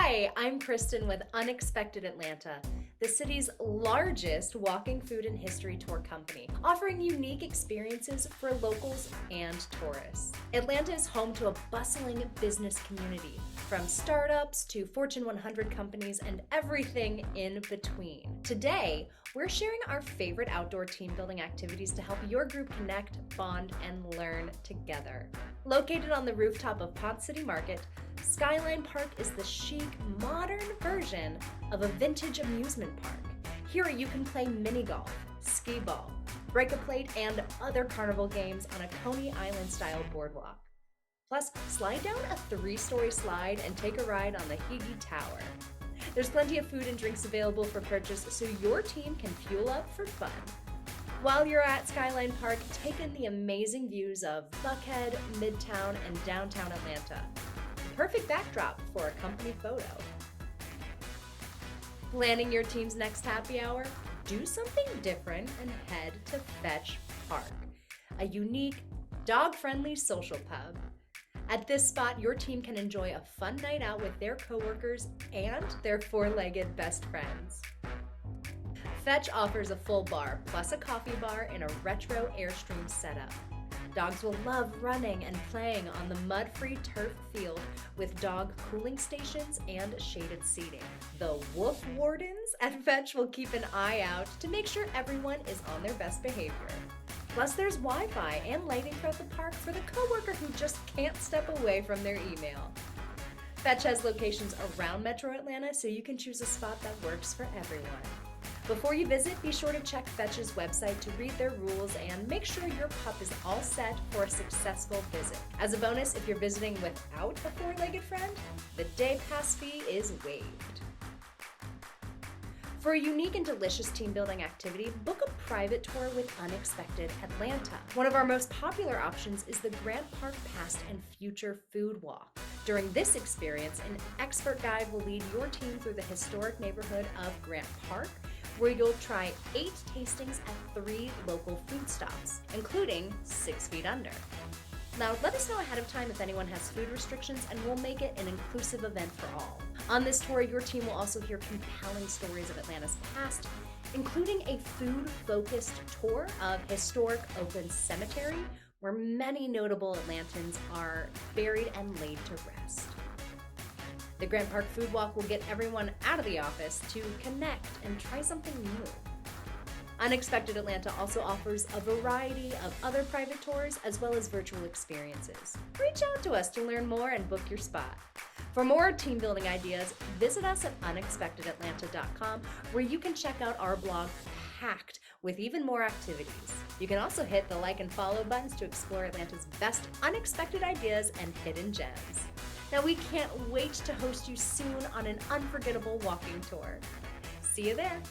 Hi, I'm Kristen with Unexpected Atlanta, the city's largest walking food and history tour company, offering unique experiences for locals and tourists. Atlanta is home to a bustling business community, from startups to Fortune 100 companies and everything in between. Today, we're sharing our favorite outdoor team building activities to help your group connect, bond, and learn together. Located on the rooftop of Ponce City Market, Skyline Park is the chic, modern version of a vintage amusement park. Here you can play mini golf, skee ball, break a plate, and other carnival games on a Coney Island-style boardwalk. Plus, slide down a 3-story slide and take a ride on the Higgy Tower. There's plenty of food and drinks available for purchase so your team can fuel up for fun. While you're at Skyline Park, take in the amazing views of Buckhead, Midtown, and downtown Atlanta. The perfect backdrop for a company photo. Planning your team's next happy hour? Do something different and head to Fetch Park, a unique, dog-friendly social pub. At this spot, your team can enjoy a fun night out with their coworkers and their 4-legged best friends. Fetch offers a full bar plus a coffee bar in a retro Airstream setup. Dogs will love running and playing on the mud-free turf field with dog cooling stations and shaded seating. The wolf wardens at Fetch will keep an eye out to make sure everyone is on their best behavior. Plus, there's Wi-Fi and lighting throughout the park for the coworker who just can't step away from their email. Fetch has locations around Metro Atlanta, so you can choose a spot that works for everyone. Before you visit, be sure to check Fetch's website to read their rules and make sure your pup is all set for a successful visit. As a bonus, if you're visiting without a 4-legged friend, the day pass fee is waived. For a unique and delicious team building activity, book a private tour with Unexpected Atlanta. One of our most popular options is the Grant Park Past and Future Food Walk. During this experience, an expert guide will lead your team through the historic neighborhood of Grant Park, where you'll try 8 tastings at 3 local food stops, including 6 Feet Under. Now, let us know ahead of time if anyone has food restrictions, and we'll make it an inclusive event for all. On this tour, your team will also hear compelling stories of Atlanta's past, including a food-focused tour of historic Oakland Cemetery, where many notable Atlantans are buried and laid to rest. The Grant Park Food Walk will get everyone out of the office to connect and try something new. Unexpected Atlanta also offers a variety of other private tours as well as virtual experiences. Reach out to us to learn more and book your spot. For more team building ideas, visit us at unexpectedatlanta.com, where you can check out our blog packed with even more activities. You can also hit the like and follow buttons to explore Atlanta's best unexpected ideas and hidden gems. Now, we can't wait to host you soon on an unforgettable walking tour. See you there.